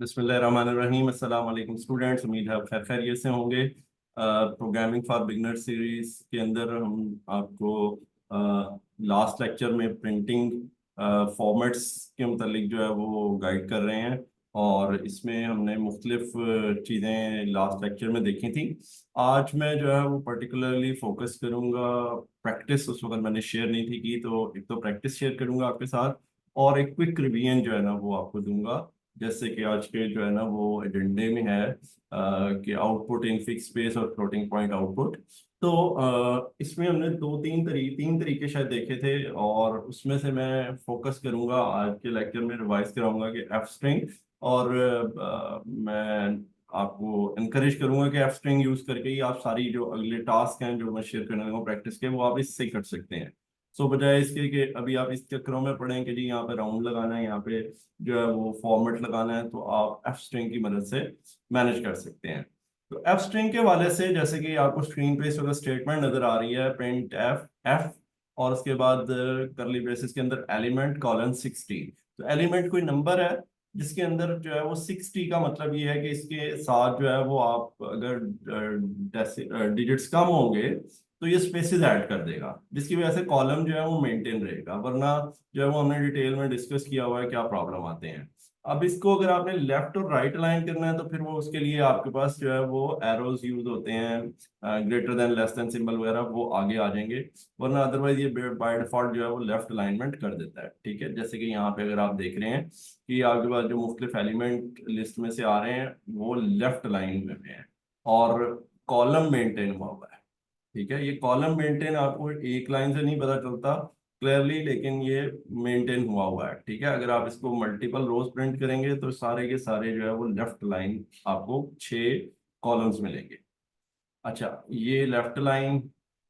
बिस्मिल्लाहिर्रहमानिर्रहीम। अस्सलाम वालेकुम स्टूडेंट्स, उम्मीद है आप खैर खैरियत से होंगे। प्रोग्रामिंग फॉर बिगनर सीरीज के अंदर हम आपको लास्ट लेक्चर में प्रिंटिंग फॉर्मेट्स के मुतालिक जो है वो गाइड कर रहे हैं, और इसमें हमने मुख्तलिफ चीज़ें लास्ट लेक्चर में देखी थी। आज मैं जो है वो पर्टिकुलरली फोकस करूँगा प्रैक्टिस। उस वक्त मैंने शेयर नहीं थी की, तो एक तो प्रैक्टिस शेयर करूँगा आपके साथ, और एक क्विक रिवीजन जो है ना वो आपको दूंगा। जैसे कि आज के जो है ना वो एजेंडे में है कि आउटपुट इन फिक्स स्पेस और फ्लोटिंग पॉइंट आउटपुट। तो इसमें हमने तीन तरीके शायद देखे थे, और उसमें से मैं फोकस करूंगा आज के लेक्चर में, रिवाइज कराऊंगा कि एफ स्ट्रिंग। और मैं आपको इनकरेज करूंगा कि एफ स्ट्रिंग यूज करके ही आप सारी जो अगले टास्क हैं जो मैं शेयर करने लगा प्रैक्टिस के, वो आप इससे कर सकते हैं। सो बजाय इसके कि अभी आप इस चक्रों में पढ़ें कि जी यहाँ पे राउंड लगाना है, यहाँ पे जो है वो फॉर्मेट लगाना है, तो आप एफ स्ट्रिंग की मदद से मैनेज कर सकते हैं। तो एफ स्ट्रिंग के वाले से, जैसे कि आपको स्क्रीन पे इस वक्त स्टेटमेंट नजर आ रही है, प्रिंट एफ एफ, और उसके बाद करली ब्रेसेस के अंदर एलिमेंट कॉलन 60। तो एलिमेंट कोई नंबर है जिसके अंदर जो है वो 60 का मतलब ये है कि इसके साथ जो है वो आप अगर डिजिट्स कम होंगे तो ये स्पेसेस ऐड कर देगा, जिसकी वजह से कॉलम जो है वो मेंटेन रहेगा। वरना जो है वो हमने डिटेल में डिस्कस किया हुआ है क्या प्रॉब्लम आते हैं। अब इसको अगर आपने लेफ्ट और राइट अलाइन करना है, तो फिर वो उसके लिए आपके पास जो है वो एरोज यूज होते हैं, greater than less than symbol वगैरह, वो आगे आ जाएंगे। वरना अदरवाइज ये बाय डिफॉल्ट जो है वो लेफ्ट अलाइनमेंट कर देता है। ठीक है, जैसे कि यहाँ पे अगर आप देख रहे हैं कि आपके पास जो मुख्तलिफ एलिमेंट लिस्ट में से आ रहे हैं वो लेफ्ट लाइन में हैं, और कॉलम मेंटेन हुआ हुआ है। ठीक है, ये कॉलम मेंटेन आपको एक लाइन से नहीं पता चलता क्लियरली, लेकिन ये मेंटेन हुआ हुआ है। ठीक है, अगर आप इसको मल्टीपल रोज प्रिंट करेंगे तो सारे के सारे जो है वो लेफ्ट लाइन आपको 6 कॉलम्स मिलेंगे। अच्छा, ये लेफ्ट लाइन,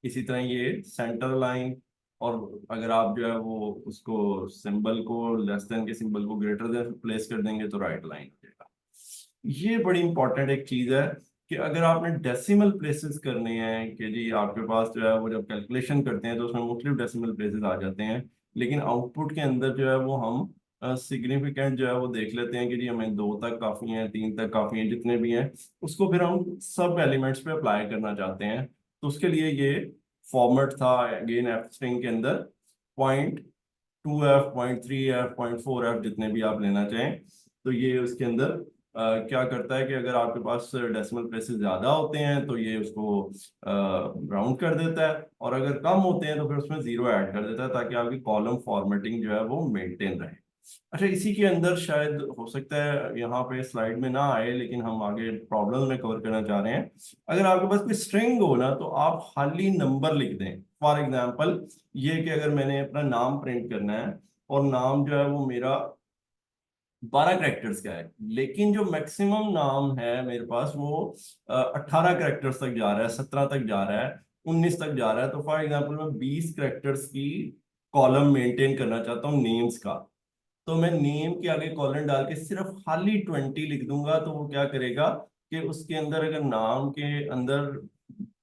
इसी तरह ये सेंटर लाइन, और अगर आप जो है वो उसको सिंबल को, लेस देन के सिंबल को ग्रेटर देन प्लेस कर देंगे तो राइट लाइन हो जाएगा। ये बड़ी इंपॉर्टेंट एक चीज है कि अगर आपने डेसिमल प्लेसेस करने हैं, कि जी आपके पास जो है वो जब कैलकुलेशन करते हैं तो उसमें मुख्तलिफ डेसिमल प्लेसेस आ जाते हैं, लेकिन आउटपुट के अंदर जो है वो हम सिग्निफिकेंट जो है वो देख लेते हैं कि जी हमें 2 तक काफी है, 3 तक काफी है, जितने भी हैं उसको फिर हम सब एलिमेंट्स पे अप्लाई करना चाहते हैं। तो उसके लिए ये फॉर्मेट था अगेन एफ स्ट्रिंग के अंदर, .2f, .3f, .4f, जितने भी आप लेना चाहें। तो ये उसके अंदर क्या करता है कि अगर आपके पास डेसिमल प्लेसेस ज्यादा होते हैं तो ये उसको राउंड कर देता है, और अगर कम होते हैं तो फिर उसमें जीरो ऐड कर देता है, ताकि आपकी कॉलम फॉर्मेटिंग जो है वो मेंटेन रहे। अच्छा, इसी के अंदर शायद हो सकता है यहाँ पे स्लाइड में ना आए, लेकिन हम आगे प्रॉब्लम में कवर करना चाह रहे हैं। अगर आपके पास कोई स्ट्रिंग हो ना, तो आप खाली नंबर लिख दें। फॉर एग्जाम्पल, ये कि अगर मैंने अपना नाम प्रिंट करना है, और नाम जो है वो मेरा 12 कैरेक्टर्स का है, लेकिन जो मैक्सिमम नाम है मेरे पास वो 18 कैरेक्टर्स तक जा रहा है, 17 तक जा रहा है, 19 तक जा रहा है। तो फॉर एग्जाम्पल मैं 20 कैरेक्टर्स की कॉलम मेंटेन करना चाहता हूँ नेम्स का। तो मैं नेम के आगे कॉलन डाल के सिर्फ खाली 20 लिख दूंगा, तो वो क्या करेगा कि उसके अंदर अगर नाम के अंदर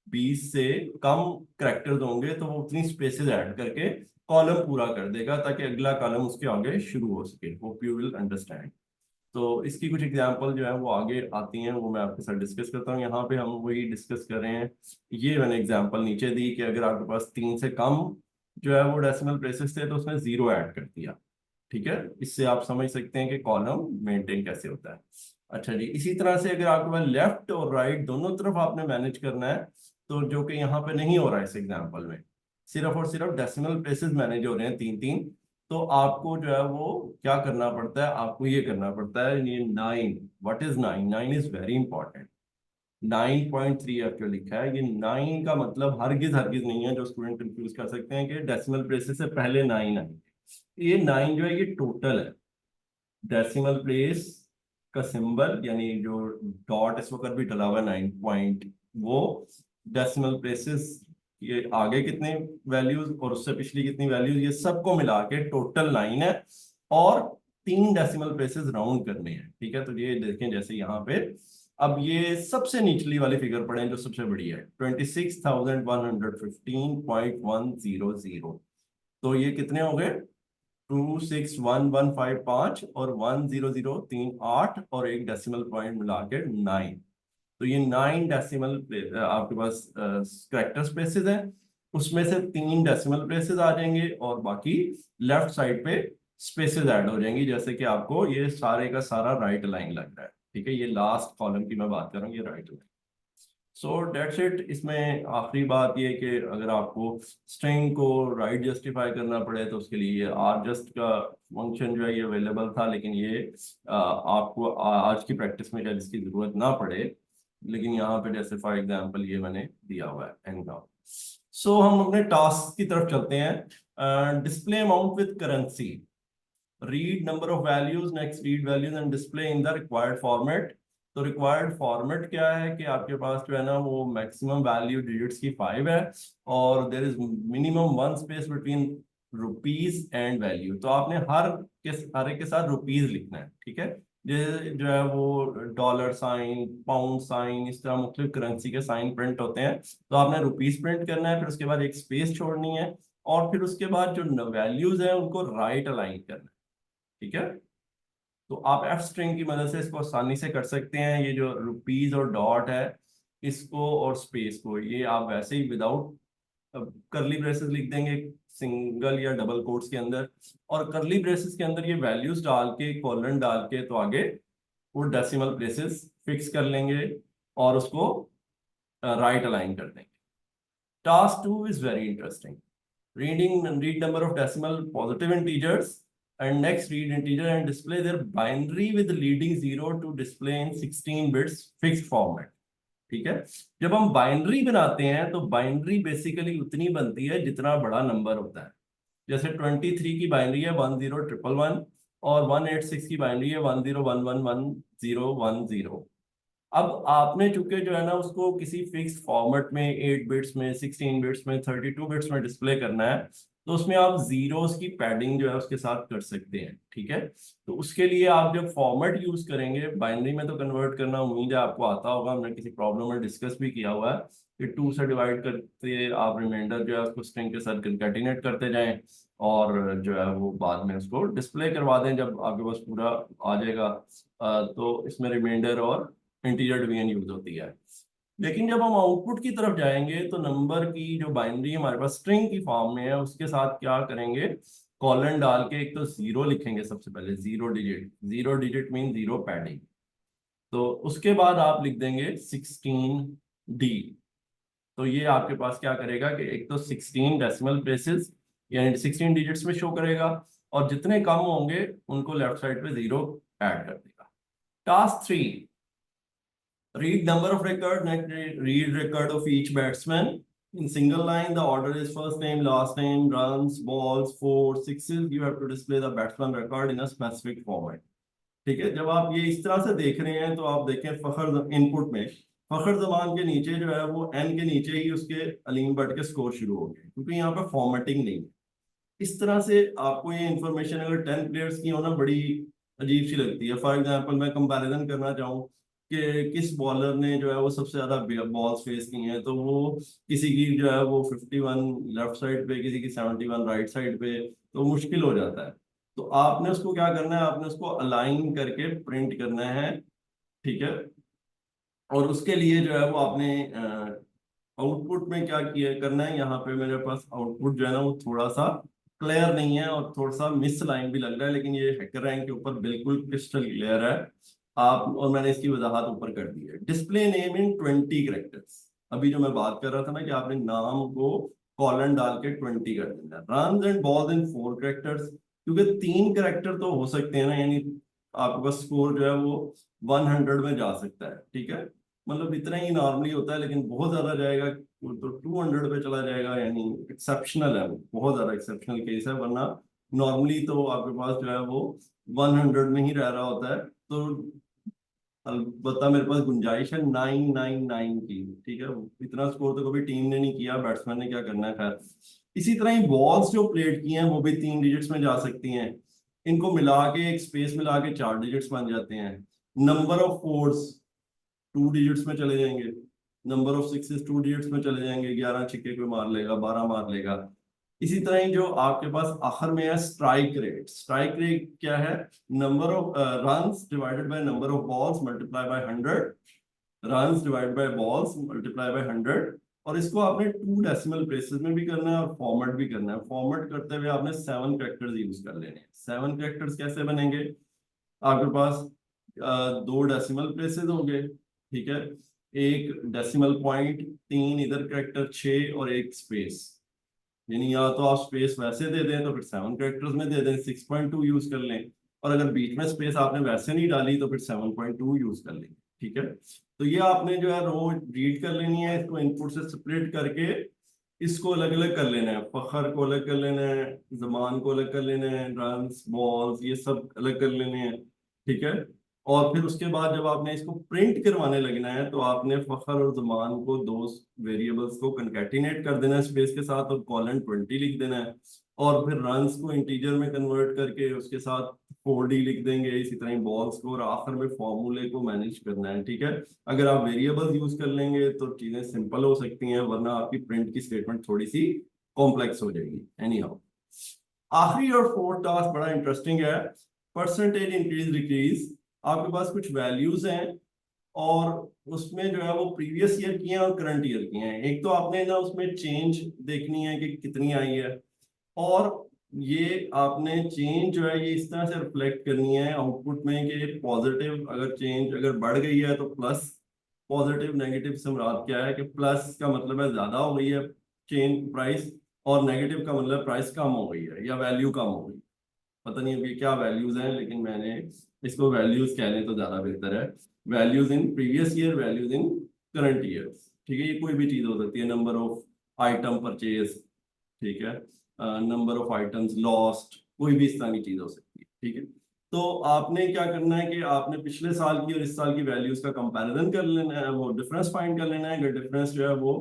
20 से कम करेक्टर्स होंगे तो वो उतनी स्पेसेस ऐड करके कॉलम पूरा कर देगा, ताकि अगला कॉलम उसके आगे शुरू हो सके। Hope you will understand. तो इसकी कुछ एग्जांपल जो है वो आगे आती हैं, वो मैं आपके साथ डिस्कस करता हूँ। यहाँ पे हम वही डिस्कस कर रहे हैं। ये मैंने एग्जांपल नीचे दी कि अगर आपके पास 3 से कम जो है वो डेसिमल प्लेसेस थे तो उसने जीरो ऐड कर दिया। ठीक है, इससे आप समझ सकते हैं कि कॉलम मेंटेन कैसे होता है। अच्छा जी, इसी तरह से अगर आपके पास लेफ्ट और राइट दोनों तरफ आपने मैनेज करना है, तो जो कि यहाँ पे नहीं हो रहा है इस एग्जांपल में, सिर्फ और सिर्फ डेसिमल प्लेसेस मैनेज हो रहे हैं 3 3, तो आपको जो है वो क्या करना पड़ता है, आपको ये करना पड़ता है, ये 9, what is 9, 9 is very important. 9.3 जो लिखा है, ये 9 का मतलब हरगिज हरगिज नहीं है, जो स्टूडेंट कंफ्यूज कर सकते हैं कि डेसिमल प्लेसेस से पहले 9 है। ये 9 जो है ये टोटल है। डेसिमल प्लेस का सिंबल, यानी जो डॉट इस वक्त भी डला हुआ है 9 पॉइंट, वो डेसिमल प्लेसेस, ये आगे कितने वैल्यूज और उससे पिछली कितनी वैल्यूज, ये सबको मिला के टोटल 9 है। और 3 डेसिमल प्लेसेस राउंड करने हैं। ठीक है, तो ये देखें जैसे यहाँ पे, अब ये सबसे निचली वाली फिगर पढ़ें जो सबसे बड़ी है, 26,115.100। तो ये कितने हो गए? 26115 और 100 3 8 और एक डेसिमल पॉइंट मिला के 9। तो ये 9 डेसिमल आपके पास करेक्टर स्पेसेस हैं, उसमें से 3 डेसिमल प्लेसेस आ जाएंगे और बाकी लेफ्ट साइड पे स्पेसेस ऐड हो जाएंगी, जैसे कि आपको ये सारे का सारा राइट लाइन लग रहा है। ठीक है, ये लास्ट कॉलम की मैं बात कर रहा हूँ, ये right line. So that's it. इसमें आखिरी बात ये कि अगर आपको स्ट्रिंग को राइट जस्टिफाई करना पड़े तो उसके लिए ये आर जस्ट का फंक्शन जो है ये अवेलेबल था, लेकिन ये आपको आज की प्रैक्टिस में शायद इसकी जरूरत ना पड़े, लेकिन यहाँ पे जैसे फॉर एग्जांपल ये मैंने दिया हुआ है एंड नाउ। सो हम अपने टास्क की तरफ चलते हैं। Display amount with currency, read number of values, next read values and display in the required format. तो रिक्वायर्ड फॉर्मेट क्या है कि आपके पास जो है ना वो मैक्सिमम वैल्यू डिजिट्स की 5 है और there is minimum 1 space between rupees and value. तो आपने हर एक के साथ रुपीज लिखना है। ठीक है, जो है वो डॉलर साइन, पाउंड साइन, इस तरह मुख्तलिफ करेंसी के साइन प्रिंट होते हैं, तो आपने रुपीज प्रिंट करना है, फिर उसके बाद एक स्पेस छोड़नी है और फिर उसके बाद जो वैल्यूज है उनको राइट अलाइन करना है। ठीक है, तो आप एफ स्ट्रिंग की मदद से इसको आसानी से कर सकते हैं। ये जो रुपीज और डॉट है इसको और स्पेस को ये आप वैसे ही विदाउट करली ब्रेसेस लिख देंगे सिंगल या डबल कोट्स के अंदर, और करली ब्रेसेस के अंदर ये वैल्यूज डाल के कॉलन डाल के तो आगे वो डेसिमल प्लेसेस फिक्स कर लेंगे और उसको राइट अलाइन कर देंगे। Task 2 is very interesting. read number of decimal positive integers and next read integer and display their binary with leading 0 to display in 16 bits fixed format। ठीक है, जब हम बाइनरी बनाते हैं तो बाइनरी बेसिकली उतनी बनती है जितना बड़ा नंबर होता है। जैसे 23 की बाइनरी है 10111 और 186 की बाइनरी है 101111010। अब आपने चूंकि जो है ना उसको किसी फिक्स फॉर्मेट में 8 बिट्स में, 16 बिट्स में, 32 बिट्स में डिस्प्ले करना है, तो उसमें आप जीरोस की पैडिंग जो है उसके साथ कर सकते हैं। ठीक है, तो उसके लिए आप जब फॉर्मेट यूज करेंगे बाइनरी में तो कन्वर्ट करना उम्मीद है आपको आता होगा, हमने किसी प्रॉब्लम में डिस्कस भी किया हुआ है कि 2 से डिवाइड करते आप रिमाइंडर जो है उसको स्ट्रिंग के साथ कंकैटिनेट करते जाएं और जो है वो बाद में उसको डिस्प्ले करवा दें जब आपके पास पूरा आ जाएगा। तो इसमें रिमाइंडर और इंटीजर डिवीजन यूज होती है। लेकिन जब हम आउटपुट की तरफ जाएंगे तो नंबर की जो बाइनरी हमारे पास स्ट्रिंग की फॉर्म में है उसके साथ क्या करेंगे, कॉलन डाल के एक तो जीरो लिखेंगे सबसे पहले, zero digit, zero digit mean zero padding. तो उसके बाद आप लिख देंगे 16D। तो ये आपके पास क्या करेगा कि एक तो 16 डेसिमल प्लेसेस यानी 16 डिजिट्स में शो करेगा और जितने कम होंगे उनको लेफ्ट साइड पे जीरो ऐड कर देगा। Task 3, read number of record, read record of each batsman. In single line, the order is first name, last name, runs, balls, fours, sixes. You have to display the batsman record in a specific format. ठीक है, जब आप ये इस तरह से देख रहे हैं तो आप देखें फखर इनपुट में फखर जमान के नीचे जो है वो एन के नीचे ही उसके अलीम भट्ट के स्कोर शुरू हो गए, क्योंकि यहाँ पर फॉर्मेटिंग नहीं है। इस तरह से आपको ये इंफॉर्मेशन अगर 10 प्लेयर्स की हो ना बड़ी अजीब सी लगती है। फॉर एग्जांपल मैं कंपैरिजन करना चाहूँ कि किस बॉलर ने जो है वो सबसे ज्यादा बॉल्स फेस की हैं, तो वो किसी की जो है वो 51 लेफ्ट साइड पे, किसी की 71 राइट साइड पे, तो मुश्किल हो जाता है। तो आपने उसको क्या करना है, आपने उसको अलाइन करके प्रिंट करना है। ठीक है, और उसके लिए जो है वो आपने आउटपुट में क्या किया करना है, यहाँ पे मेरे पास आउटपुट जो है ना वो थोड़ा सा क्लियर नहीं है और थोड़ा सा मिस लाइन भी लग रहा है, लेकिन ये हैकर रैंक के ऊपर बिल्कुल क्रिस्टल क्लियर है। आप और मैंने इसकी वजाहत ऊपर कर दी है। Display name in 20 characters. अभी जो मैं बात कर रहा था ना कि आपने नाम को कॉलन डाल के 20 कर देना है। Run and balls in 4 characters, क्योंकि 3 कैरेक्टर तो हो सकते हैं ना, यानी आपके पास स्कोर जो है वो 100 में जा सकता है। ठीक है, मतलब इतना ही नॉर्मली होता है, लेकिन बहुत ज्यादा जाएगा वो तो 200 पे चला जाएगा, यानी एक्सेप्शनल है, वो बहुत ज्यादा एक्सेप्शनल केस है, वरना नॉर्मली तो आपके पास जो है वो 100 में ही रह रहा होता है। तो अलबत्ता मेरे पास गुंजाइश है 999 की। ठीक है, इतना स्कोर तो कभी टीम ने नहीं किया, बैट्समैन ने क्या करना है। खैर, इसी तरह ही बॉल्स जो प्लेट की हैं वो भी 3 डिजिट्स में जा सकती हैं। इनको मिला के एक स्पेस मिला के 4 डिजिट्स बन जाते हैं। नंबर ऑफ फोर्स 2 डिजिट्स में चले जाएंगे, नंबर ऑफ सिक्सेस 2 डिजिट्स में चले जाएंगे, 11 छिक्के कोई मार लेगा, 12 मार लेगा। इसी तरह ही जो आपके पास आखिर में है स्ट्राइक रेट। स्ट्राइक रेट क्या है? Number of runs divided by number of balls multiply by 100, runs divided by balls multiply by 100। और इसको आपने 2 डेसिमल प्लेसेस में भी करना है और फॉर्मेट भी करना है। फॉर्मेट करते हुए आपने 7 कैरेक्टर्स यूज कर लेने हैं। 7 कैरेक्टर्स कैसे बनेंगे? आपके पास 2 डेसिमल प्लेसेस होंगे, ठीक है, एक डेसिमल पॉइंट, 3 इधर कैरेक्टर, 6 और एक स्पेस। यानी या तो आप स्पेस वैसे दे दें तो फिर 7 कैरेक्टर्स में दे दें, 6.2 यूज कर लें, और अगर बीच में स्पेस आपने वैसे नहीं डाली तो फिर 7.2 यूज कर लेंगे, ठीक है। तो ये आपने जो है रो रीड कर लेनी है, इसको इनपुट से स्प्लिट करके इसको अलग अलग कर लेना है। फखर को अलग कर लेना है, जमान को अलग कर लेना है, रन्स, बॉल्स, ये सब अलग कर लेने हैं, ठीक है। और फिर उसके बाद जब आपने इसको प्रिंट करवाने लगना है तो आपने फखर और जमान को दो वेरिएबल्स को कंकैटिनेट कर देना है स्पेस के साथ और कॉलन 20 लिख देना है। और फिर रन्स को इंटीजर में कन्वर्ट करके उसके साथ 4D लिख देंगे, इसी तरह बॉल्स को, और आखिर में फॉर्मूले को मैनेज करना है, ठीक है। अगर आप वेरिएबल्स यूज कर लेंगे तो चीजें सिंपल हो सकती हैं, वरना आपकी प्रिंट की स्टेटमेंट थोड़ी सी कॉम्प्लेक्स हो जाएगी। एनी हाउ, आखिरी और फोर्थ टास्क बड़ा इंटरेस्टिंग है, परसेंटेज इंक्रीज डिक्रीज। आपके पास कुछ वैल्यूज हैं और उसमें जो है वो प्रीवियस ईयर की हैं और करंट ईयर की हैं। एक तो आपने ना उसमें चेंज देखनी है कि कितनी आई है, और ये आपने चेंज जो है ये इस तरह से रिफ्लेक्ट करनी है आउटपुट में कि पॉजिटिव, अगर चेंज अगर बढ़ गई है तो प्लस, पॉजिटिव नेगेटिव से मुराद क्या है कि प्लस का मतलब है ज्यादा हो गई है चेंज प्राइस, और नेगेटिव का मतलब प्राइस कम हो गई है या वैल्यू कम हो गई। पता नहीं अभी क्या वैल्यूज हैं, लेकिन मैंने इसको वैल्यूज कहने तो ज्यादा बेहतर है। Values in previous year, values in current year, ठीक है। ये कोई भी चीज हो सकती है, नंबर ऑफ आइटम परचेज, ठीक है, नंबर ऑफ आइटम्स लॉस्ट, कोई भी इस तरह की चीज हो सकती है, ठीक है। तो आपने क्या करना है कि आपने पिछले साल की और इस साल की वैल्यूज का कंपैरिजन कर लेना है, वो डिफरेंस फाइंड कर लेना है। अगर डिफरेंस जो है वो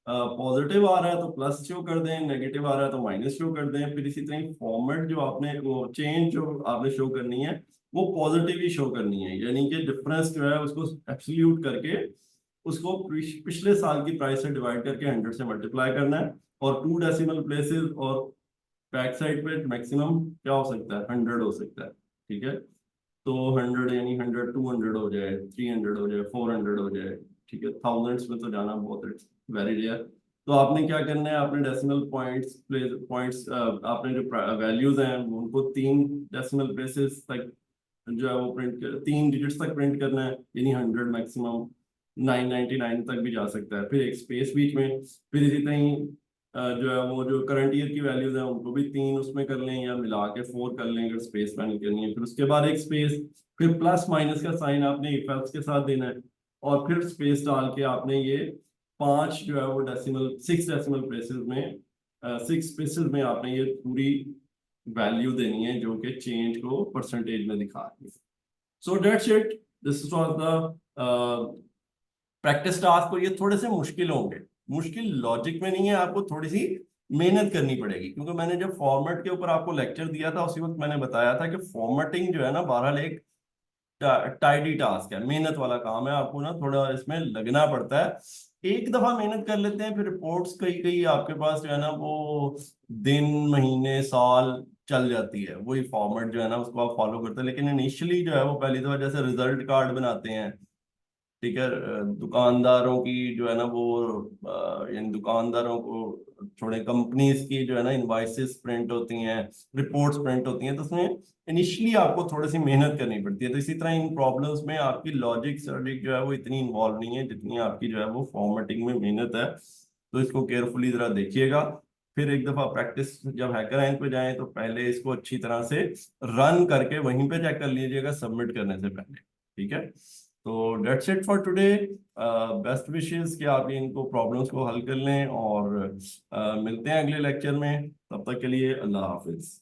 पॉजिटिव आ रहा है तो प्लस शो कर दें, नेगेटिव आ रहा है तो माइनस शो कर दें। फिर इसी तरह फॉर्मेट जो आपने, वो चेंज जो आपने शो करनी है वो पॉजिटिव ही शो करनी है, यानी कि डिफरेंस जो है उसको एब्सोल्यूट करके उसको पिछले साल की प्राइस से डिवाइड करके 100 से मल्टीप्लाई करना है। और 2 डेसिमल प्लेसेस और बैक साइड पे मैक्सिमम क्या हो सकता है? 100 हो सकता है, ठीक है। तो 100 यानी 100, 200 हो जाए, 300 हो जाए, 400 हो जाए, ठीक है। थाउजेंड्स में तो जाना बहुत वेरी रेयर। तो आपने क्या करना है, आपने डेसिमल पॉइंट्स प्लेस पॉइंट्स आपने जो वैल्यूज हैं उनको 3 डेसिमल प्लेसेस तक जो है वो प्रिंट कर, 3 डिजिट्स तक प्रिंट करना है, यानी 100 मैक्सिमम, 999 तक भी जा सकता है। फिर एक स्पेस बीच में, फिर इसी तरह ही जो है वो जो करंट ईयर की वैल्यूज हैं उनको भी 3 उसमें कर लें या मिला के 4 कर लें अगर स्पेस फाइंड करनी है। फिर उसके बाद एक स्पेस, फिर प्लस माइनस का साइन आपने इफ एल्स के साथ देना है, और फिर स्पेस डाल के आपने ये 5 जो है वो डेसिमल 6 डेसिमल प्लेसेस में 6 स्पेसेस में आपने ये पूरी वैल्यू देनी है जो कि चेंज को परसेंटेज में दिखा रही है। So that's it, this was the practice task. और ये थोड़े से मुश्किल होंगे, मुश्किल लॉजिक में नहीं है, आपको थोड़ी सी मेहनत करनी पड़ेगी, क्योंकि मैंने जब फॉर्मेट के ऊपर आपको लेक्चर दिया था उसी वक्त मैंने बताया था कि फॉर्मेटिंग जो है ना बहरहाल एक टाइडी टास्क है, मेहनत वाला काम है, आपको ना थोड़ा इसमें लगना पड़ता है। एक दफा मेहनत कर लेते हैं फिर रिपोर्ट्स कई कई आपके पास जो है ना वो दिन, महीने, साल चल जाती है, वही फॉर्मेट जो है ना उसको आप फॉलो करते हैं। लेकिन इनिशियली जो है वो पहली दफा जैसे रिजल्ट कार्ड बनाते हैं, ठीक है, दुकानदारों की जो है ना वो इन दुकानदारों को थोड़े कंपनीज की जो है ना इनवाइसेस प्रिंट होती हैं, रिपोर्ट्स प्रिंट होती हैं, तो उसमें इनिशियली आपको थोड़ी सी मेहनत करनी पड़ती है। तो इसी तरह इन प्रॉब्लम्स में आपकी लॉजिक सर्जिक जो है वो इतनी इन्वॉल्व नहीं है जितनी आपकी जो है वो फॉर्मेटिंग में मेहनत है। तो इसको केयरफुली जरा देखिएगा। फिर एक दफा प्रैक्टिस जब हैकर पे जाएं तो पहले इसको अच्छी तरह से रन करके वहीं पे चेक कर लीजिएगा सबमिट करने से पहले, ठीक है। तो that's it for today. Best wishes कि आप इनको प्रॉब्लम्स को हल कर लें, और मिलते हैं अगले लेक्चर में। तब तक के लिए अल्लाह हाफिज।